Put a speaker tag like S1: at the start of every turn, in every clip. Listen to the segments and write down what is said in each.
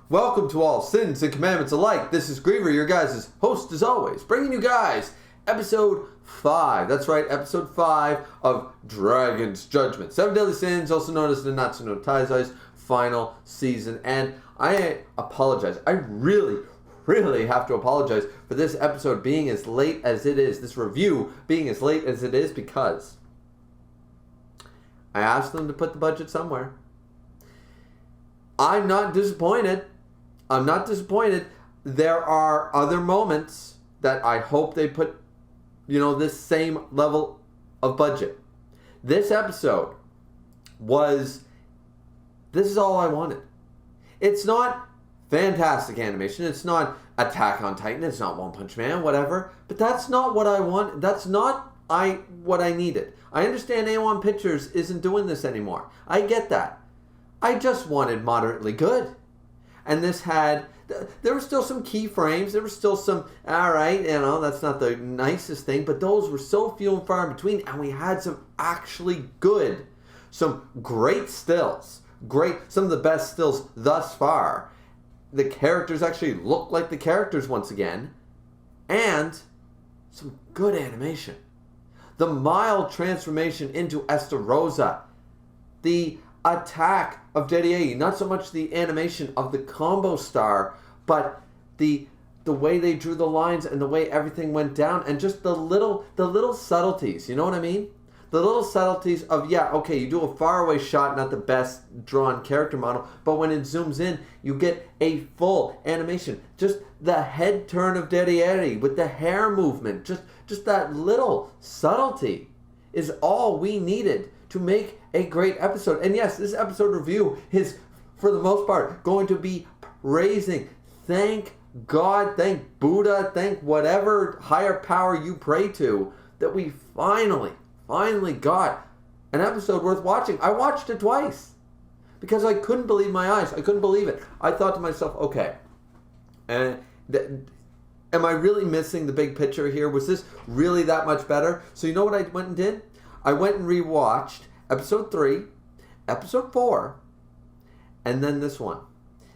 S1: Welcome to all sins and commandments alike. This is Griever, your guys' host as always, bringing you guys episode 5. That's right, episode 5 of Dragon's Judgment. 7 Deadly Sins, also known as the Natsuno Taizai's final season. And I apologize. I really have to apologize for this episode being as late as it is, this review being as late as it is, because I asked them to put the budget somewhere. I'm not disappointed. There are other moments that I hope they put, this same level of budget. This episode this is all I wanted. It's not fantastic animation. It's not Attack on Titan. It's not One Punch Man, whatever. But that's not what I want. That's not what I needed. I understand A1 Pictures isn't doing this anymore. I get that. I just wanted moderately good. And this there were still some keyframes. There were still some, alright, that's not the nicest thing. But those were so few and far in between. And we had some actually good, some great stills. Some of the best stills thus far. The characters actually look like the characters once again. And some good animation. The mild transformation into Estarossa. The attack of Dediei, not so much the animation of the combo star, but the way they drew the lines and the way everything went down, and just the little subtleties, you know what I mean? The little subtleties of, you do a faraway shot, not the best drawn character model, but when it zooms in, you get a full animation. Just the head turn of Dediei with the hair movement, just that little subtlety is all we needed to make a great episode. And yes, this episode review is, for the most part, going to be praising. Thank God, thank Buddha, thank whatever higher power you pray to, that we finally got an episode worth watching. I watched it twice because I couldn't believe my eyes. I couldn't believe it. I thought to myself, okay, am I really missing the big picture here? Was this really that much better? So you know what I went and did? I went and rewatched episode 3, episode 4, and then this one.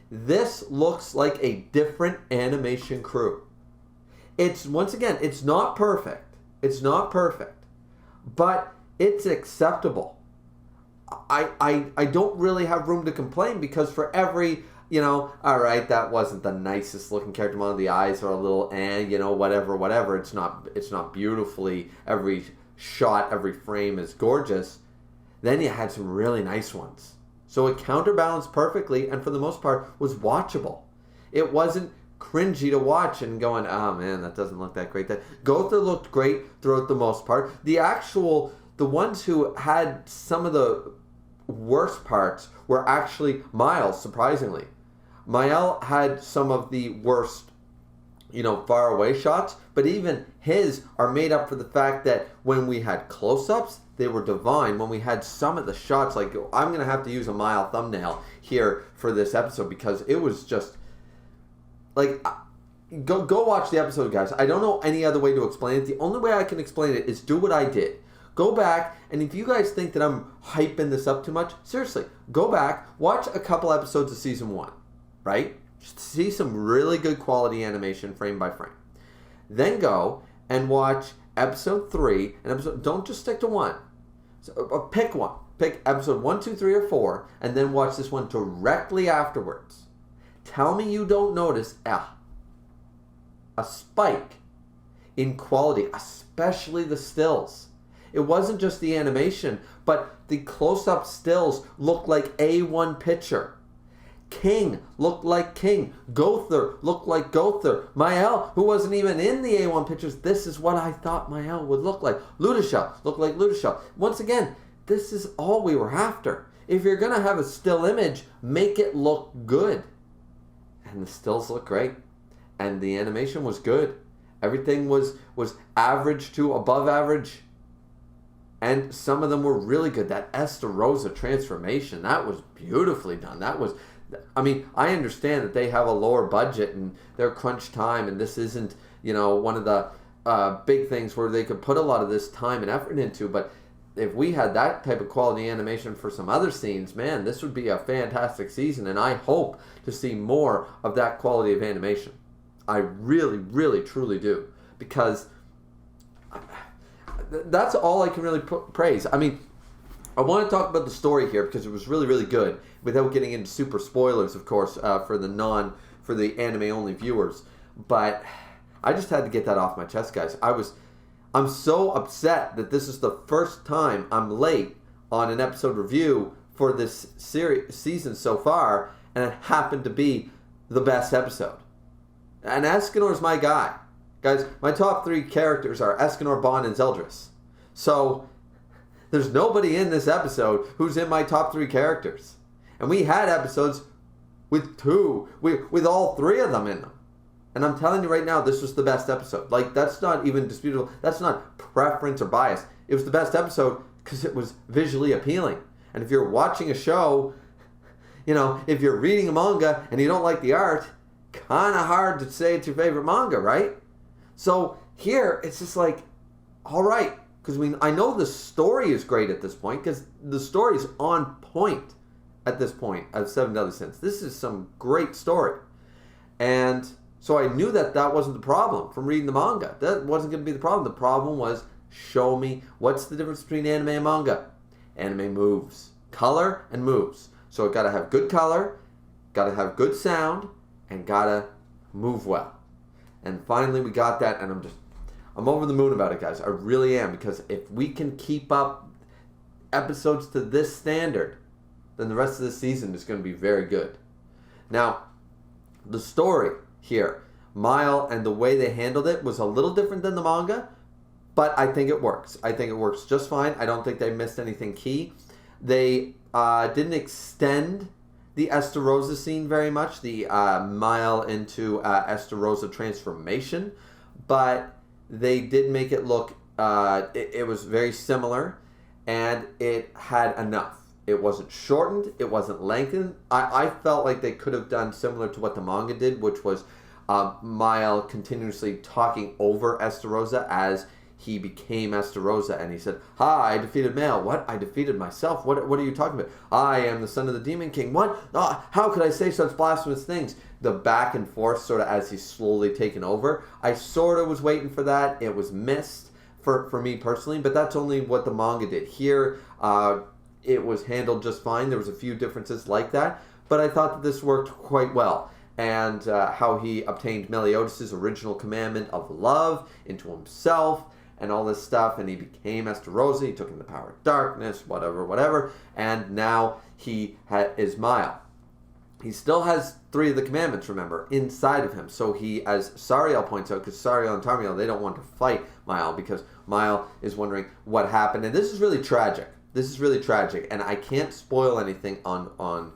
S1: This looks like a different animation crew. Once again, it's not perfect. It's not perfect. But it's acceptable. I don't really have room to complain, because for every, alright, that wasn't the nicest looking character model. The eyes are a little, whatever. It's not beautifully, every shot, every frame is gorgeous. Then you had some really nice ones. So it counterbalanced perfectly, and for the most part was watchable. It wasn't cringy to watch and going, oh man, that doesn't look that great. That Gotha looked great throughout the most part. The ones who had some of the worst parts were actually Miles, surprisingly. Mael had some of the worst, far away shots, but even his are made up for the fact that when we had close-ups, they were divine. When we had some of the shots, like, I'm going to have to use a Mael thumbnail here for this episode, because it was just, like, go watch the episode, guys. I don't know any other way to explain it. The only way I can explain it is do what I did. Go back, and if you guys think that I'm hyping this up too much, seriously, go back, watch a couple episodes of season 1, right? Just see some really good quality animation frame by frame. Then go and watch episode 3, and don't just stick to 1. So, pick one. Pick episode 1, 2, 3, or 4, and then watch this one directly afterwards. Tell me you don't notice a spike in quality, especially the stills. It wasn't just the animation, but the close-up stills looked like A1 picture. King looked like King. Gother looked like Gother. Mael, who wasn't even in the A1 pictures, this is what I thought Mael would look like. Ludishel looked like Ludishel. Once again, this is all we were after. If you're going to have a still image, make it look good. And the stills look great. And the animation was good. Everything was average to above average. And some of them were really good. That Estarossa transformation, that was beautifully done. I understand that they have a lower budget and they're crunch time, and this isn't, one of the big things where they could put a lot of this time and effort into, but if we had that type of quality animation for some other scenes, man, this would be a fantastic season, and I hope to see more of that quality of animation. I really, really, truly do, because that's all I can really praise. I mean, I want to talk about the story here because it was really, really good, without getting into super spoilers, of course, for the anime only viewers. But I just had to get that off my chest, guys. I'm so upset that this is the first time I'm late on an episode review for this season so far, and it happened to be the best episode. And Escanor's my guy. Guys, my top 3 characters are Escanor, Bond, and Zeldris. So, there's nobody in this episode who's in my top 3 characters. And we had episodes with all 3 of them in them. And I'm telling you right now, this was the best episode. Like, that's not even disputable. That's not preference or bias. It was the best episode because it was visually appealing. And if you're watching a show, if you're reading a manga and you don't like the art, kind of hard to say it's your favorite manga, right? So here, it's just like, all right. Because I know the story is great at this point, because the story is on point at this point of Seven Deadly Sins. This is some great story. And so I knew that wasn't the problem from reading the manga. That wasn't going to be the problem. The problem was, show me what's the difference between anime and manga. Anime moves. Color and moves. So it got to have good color, got to have good sound, and got to move well. And finally we got that, and I'm over the moon about it, guys. I really am, because if we can keep up episodes to this standard, then the rest of the season is going to be very good. Now, the story here, Mile, and the way they handled it was a little different than the manga, but I think it works. I think it works just fine. I don't think they missed anything key. They didn't extend the Estarossa scene very much, the Mile into Estarossa transformation, but they did make it look, it was very similar, and it had enough. It wasn't shortened, it wasn't lengthened. I felt like they could have done similar to what the manga did, which was Mile continuously talking over Estarossa as he became Estarossa, and he said, "Hi, I defeated Male." "What? I defeated myself? What are you talking about?" "I am the son of the Demon King." "What? How could I say such blasphemous things?" The back and forth sort of as he's slowly taken over. I sort of was waiting for that. It was missed for me personally, but that's only what the manga did. Here, it was handled just fine. There was a few differences like that, but I thought that this worked quite well. And how he obtained Meliodas' original commandment of love into himself, and all this stuff, and he became Estarossa. He took in the power of darkness, whatever, and now he is Mile. He still has 3 of the commandments, remember, inside of him. So he, as Sariel points out, because Sariel and Tarmiel, they don't want to fight Mile, because Mile is wondering what happened. And this is really tragic. And I can't spoil anything on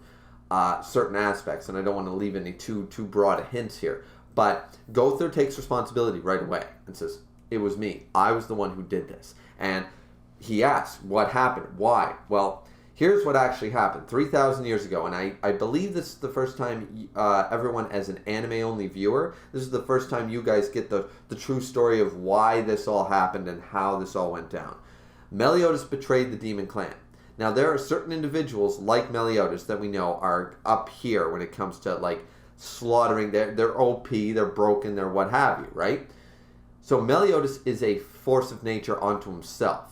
S1: certain aspects, and I don't want to leave any too broad hints here. But Gother takes responsibility right away and says, "It was me. I was the one who did this." And he asks, what happened? Why? Well, here's what actually happened 3,000 years ago. And I believe this is the first time everyone, as an anime-only viewer, this is the first time you guys get the true story of why this all happened and how this all went down. Meliodas betrayed the Demon Clan. Now, there are certain individuals like Meliodas that we know are up here when it comes to, like, slaughtering. They're OP, they're broken, they're what have you, right? So Meliodas is a force of nature unto himself,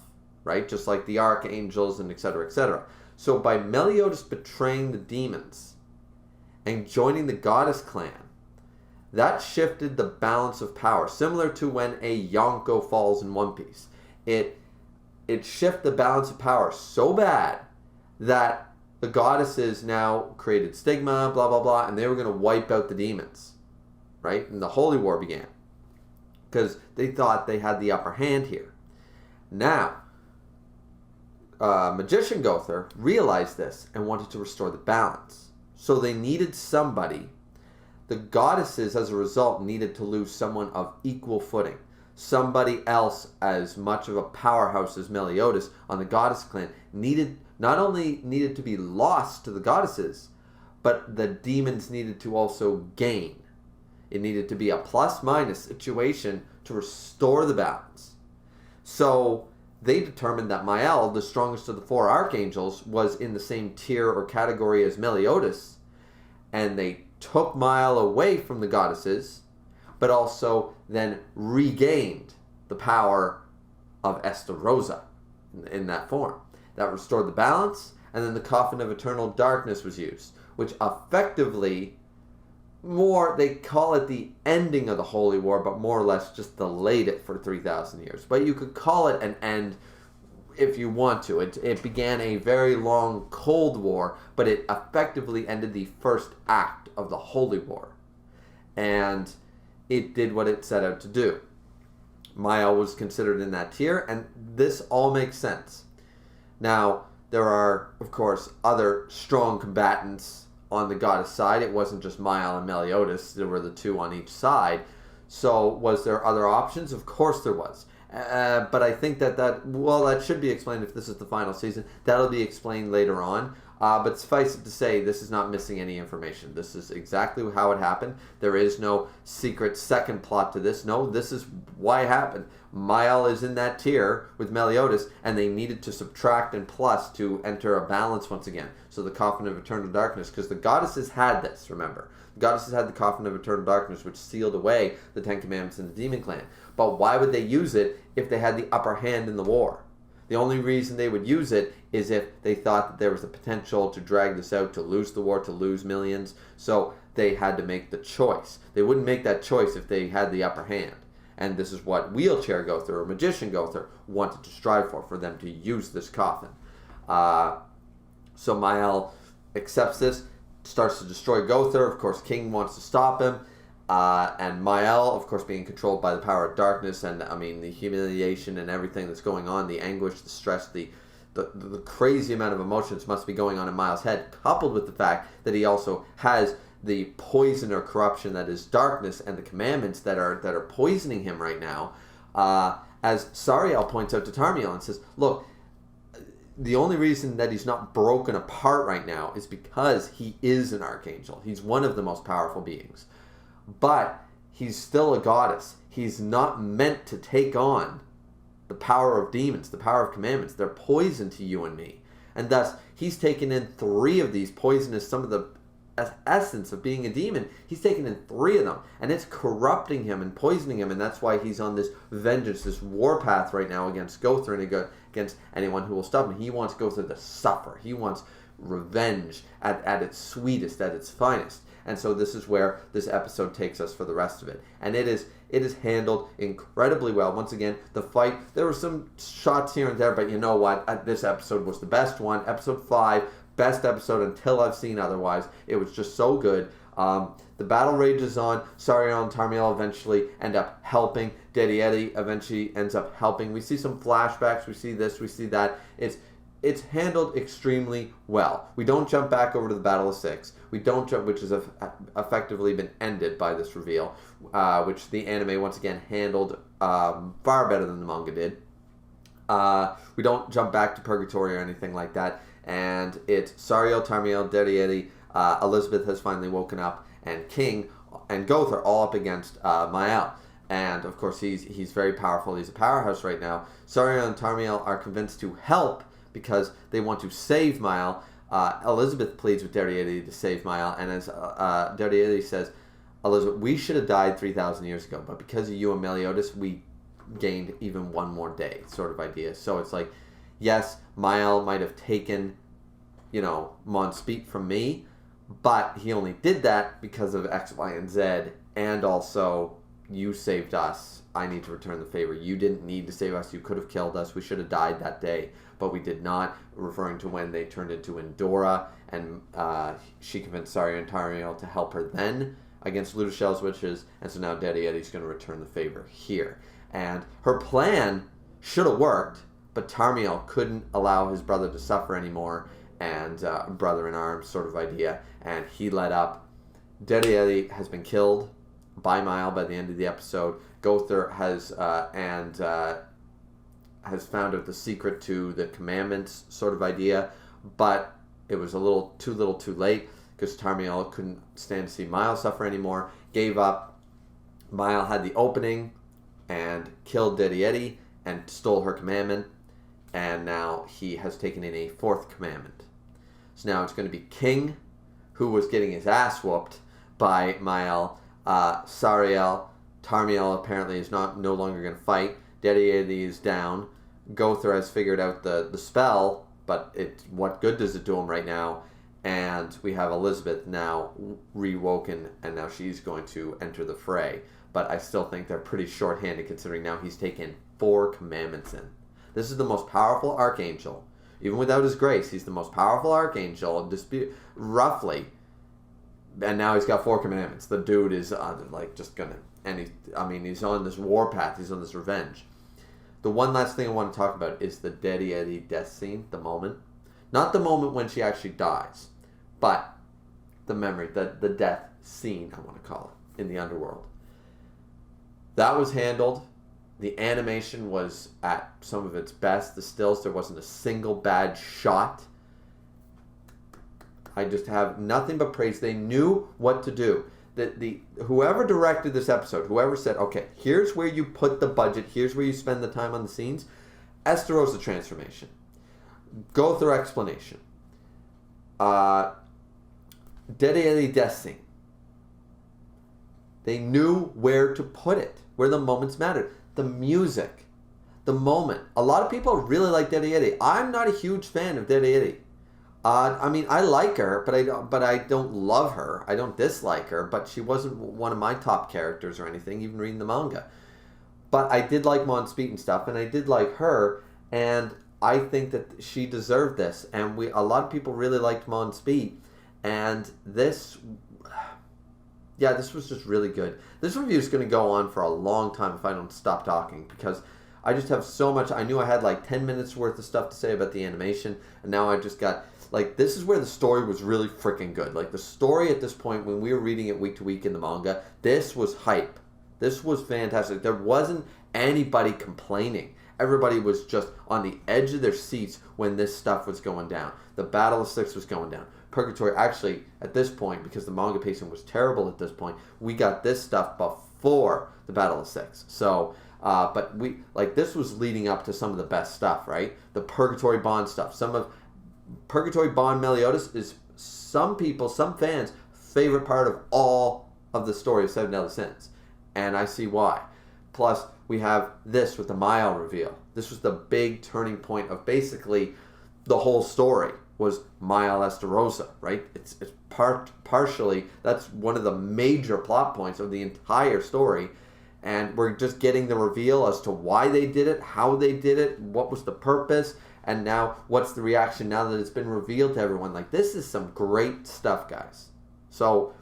S1: right? Just like the archangels and etc., etc. So by Meliodas betraying the demons and joining the goddess clan, that shifted the balance of power, similar to when a Yonko falls in One Piece. It shifted the balance of power so bad that the goddesses now created stigma, blah, blah, blah, and they were going to wipe out the demons, right? And the Holy War began, because they thought they had the upper hand here. Now, Magician Gother realized this and wanted to restore the balance. So they needed somebody. The goddesses, as a result, needed to lose someone of equal footing. Somebody else as much of a powerhouse as Meliodas on the goddess clan not only needed to be lost to the goddesses, but the demons needed to also gain. It needed to be a plus-minus situation to restore the balance. So they determined that Mael, the strongest of the 4 archangels, was in the same tier or category as Meliodas, and they took Mael away from the goddesses, but also then regained the power of Estarossa in that form. That restored the balance, and then the Coffin of Eternal Darkness was used, which effectively, they call it the ending of the Holy War, but more or less just delayed it for 3,000 years. But you could call it an end if you want to. It began a very long Cold War, but it effectively ended the first act of the Holy War. And it did what it set out to do. Mael was considered in that tier, and this all makes sense. Now, there are, of course, other strong combatants on the goddess side. It wasn't just Mael and Meliodas. There were the 2 on each side. So, was there other options? Of course there was. But I think that should be explained if this is the final season. That'll be explained later on. But suffice it to say, this is not missing any information. This is exactly how it happened. There is no secret second plot to this. No, this is why it happened. Mael is in that tier with Meliodas, and they needed to subtract and plus to enter a balance once again. So the Coffin of Eternal Darkness, because the goddesses had this, remember. The goddesses had the Coffin of Eternal Darkness, which sealed away the 10 Commandments in the Demon Clan. But why would they use it if they had the upper hand in the war? The only reason they would use it is if they thought that there was the potential to drag this out, to lose the war, to lose millions. So they had to make the choice. They wouldn't make that choice if they had the upper hand. And this is what Wheelchair Gother or Magician Gother wanted to strive for them to use this coffin. So Mael accepts this, starts to destroy Gother. Of course, King wants to stop him. And Mael, of course, being controlled by the power of darkness, and the humiliation and everything that's going on, the anguish, the stress, the crazy amount of emotions must be going on in Mael's head, coupled with the fact that he also has the poison or corruption that is darkness and the commandments that are poisoning him right now. As Sariel points out to Tarmiel and says, look, the only reason that he's not broken apart right now is because he is an archangel. He's one of the most powerful beings. But he's still a goddess. He's not meant to take on the power of demons, the power of commandments. They're poison to you and me. And thus, he's taken in 3 of these poisonous, some of the essence of being a demon. He's taken in 3 of them. And it's corrupting him and poisoning him. And that's why he's on this vengeance, this warpath right now against Gother and against anyone who will stop him. He wants Gother to suffer. He wants revenge at its sweetest, at its finest. And so this is where this episode takes us for the rest of it. And it is handled incredibly well. Once again, the fight, there were some shots here and there, but you know what? This episode was the best one. Episode 5, best episode until I've seen otherwise. It was just so good. The battle rages on. Sariel and Tarmiel eventually end up helping. Dedi Edi eventually ends up helping. We see some flashbacks. We see this. We see that. It's handled extremely well. We don't jump back over to the Battle of Six. We don't jump, which has effectively been ended by this reveal, which the anime once again handled far better than the manga did. We don't jump back to Purgatory or anything like that. And it's Sariel, Tarmiel, Dedi Edi, Elizabeth has finally woken up, and King and Gother all up against Mael. And of course he's very powerful. He's a powerhouse right now. Sariel and Tarmiel are convinced to help because they want to save Mael. Elizabeth pleads with Dedi Edi to save Mael, and as Dedi Edi says, Elizabeth, we should have died 3,000 years ago, but because of you and Meliodas, we gained even one more day, sort of idea. So it's like, yes, Mael might have taken, Mon Speak from me, but he only did that because of X, Y, and Z, and also, you saved us. I need to return the favor. You didn't need to save us. You could have killed us. We should have died that day, but we did not, referring to when they turned into Endora, and she convinced Sariel and Tarmiel to help her then against Ludachel's witches, and so now Dedi Edi's going to return the favor here. And her plan should have worked, but Tarmiel couldn't allow his brother to suffer anymore, and brother in arms sort of idea, and he led up. Dedi Edi has been killed by Mael by the end of the episode. Gother has found out the secret to the commandments sort of idea, but it was a little too late because Tarmiel couldn't stand to see Mael suffer anymore, gave up. Mael had the opening and killed Dedi Edi and stole her commandment, and now he has taken in a fourth commandment. So now it's going to be King, who was getting his ass whooped by Mael. Sariel, Tarmiel apparently is no longer going to fight. Dediede is down. Gother has figured out the spell, but what good does it do him right now? And we have Elizabeth now rewoken, and now she's going to enter the fray. But I still think they're pretty short-handed, considering now he's taken 4 commandments in. This is the most powerful archangel. Even without his grace, he's the most powerful archangel, roughly. And now he's got 4 commandments. The dude is just gonna, and he's on this warpath. He's on this revenge. The one last thing I want to talk about is the Dediede death scene, the moment. Not the moment when she actually dies, but the memory, the death scene, I want to call it, in the underworld. That was handled. The animation was at some of its best. The stills, there wasn't a single bad shot. I just have nothing but praise. They knew what to do. Whoever directed this episode, whoever said, okay, here's where you put the budget, here's where you spend the time on the scenes. Esterosa transformation. Gother explanation. Dediede death scene. They knew where to put it, where the moments mattered. The music, the moment. A lot of people really like Dediede. I'm not a huge fan of Dediede. I like her, but I don't love her. I don't dislike her, but she wasn't one of my top characters or anything, even reading the manga. But I did like Mon Speet and stuff, and I did like her, and I think that she deserved this. And a lot of people really liked Mon Speet, and this was just really good. This review is going to go on for a long time if I don't stop talking, because I just have so much. I knew I had like 10 minutes worth of stuff to say about the animation, and now I just got, this is where the story was really freaking good. Like, the story at this point, when we were reading it week to week in the manga, this was hype. This was fantastic. There wasn't anybody complaining. Everybody was just on the edge of their seats when this stuff was going down. The Battle of Six was going down. Purgatory, actually, at this point, because the manga pacing was terrible at this point, we got this stuff before the Battle of Six. So, but this was leading up to some of the best stuff, right? The Purgatory Bond stuff. Some of Purgatory Bond Meliodas is some fans' favorite part of all of the story of Seven Deadly Sins. And I see why. Plus, we have this with the Mael reveal. This was the big turning point of basically the whole story, was Mael Esterosa, right? It's partially, that's one of the major plot points of the entire story. And we're just getting the reveal as to why they did it, how they did it, what was the purpose, and now what's the reaction now that it's been revealed to everyone. This is some great stuff, guys. So,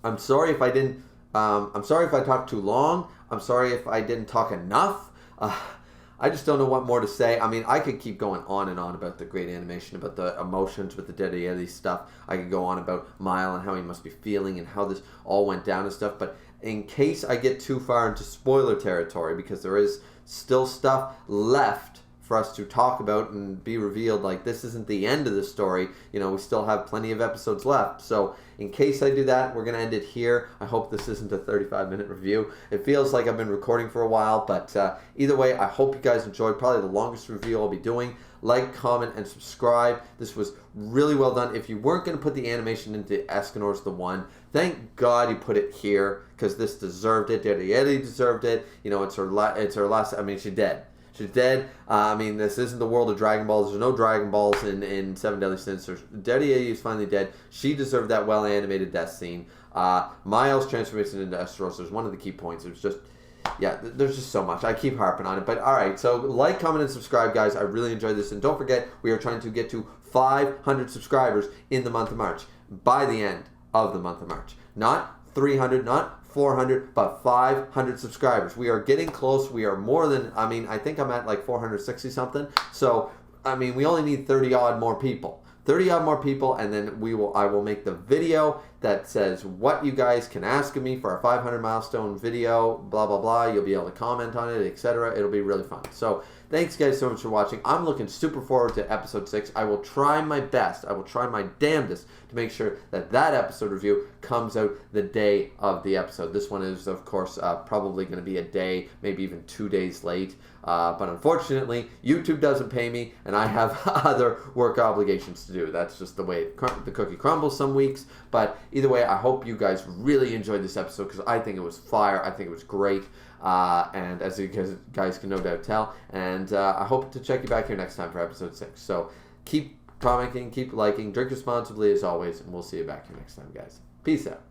S1: I'm sorry if I didn't, I'm sorry if I talked too long. I'm sorry if I didn't talk enough. I just don't know what more to say. I could keep going on and on about the great animation, about the emotions with the Dediede stuff. I could go on about Mael and how he must be feeling and how this all went down and stuff. But in case I get too far into spoiler territory, because there is still stuff left for us to talk about and be revealed, this isn't the end of the story. We still have plenty of episodes left. So in case I do that, we're going to end it here. I hope this isn't a 35-minute review. It feels like I've been recording for a while, but either way, I hope you guys enjoyed. Probably the longest review I'll be doing. Like, comment, and subscribe. This was really well done. If you weren't going to put the animation into Escanor's The One, thank God you put it here, because this deserved it. Dediede deserved it. It's her last. She's dead. She's dead. This isn't the world of Dragon Balls. There's no Dragon Balls in Seven Deadly Sins. Dediede is finally dead. She deserved that well-animated death scene. Mael's transformation into Esterosa is one of the key points. It was just, there's just so much. I keep harping on it. But, all right, so like, comment, and subscribe, guys. I really enjoyed this. And don't forget, we are trying to get to 500 subscribers in the month of March, by the end of the month of March. Not 300, not 400, but 500 subscribers. We are getting close. We are more than, I think I'm at 460 something. So, we only need 30 odd more people. 30 odd more people, and then I will make the video that says what you guys can ask of me for our 500 milestone video, blah, blah, blah. You'll be able to comment on it, etc. It'll be really fun. So thanks, guys, so much for watching. I'm looking super forward to episode 6. I will try my best. I will try my damnedest to make sure that that episode review comes out the day of the episode. This one is, of course, probably going to be a day, maybe even 2 days late. But unfortunately, YouTube doesn't pay me, and I have other work obligations to do. That's just the way the cookie crumbles some weeks. But either way, I hope you guys really enjoyed this episode, because I think it was fire. I think it was great. And as you guys can no doubt tell. And I hope to check you back here next time for episode 6. So keep commenting, keep liking, drink responsibly as always, and we'll see you back here next time, guys. Peace out.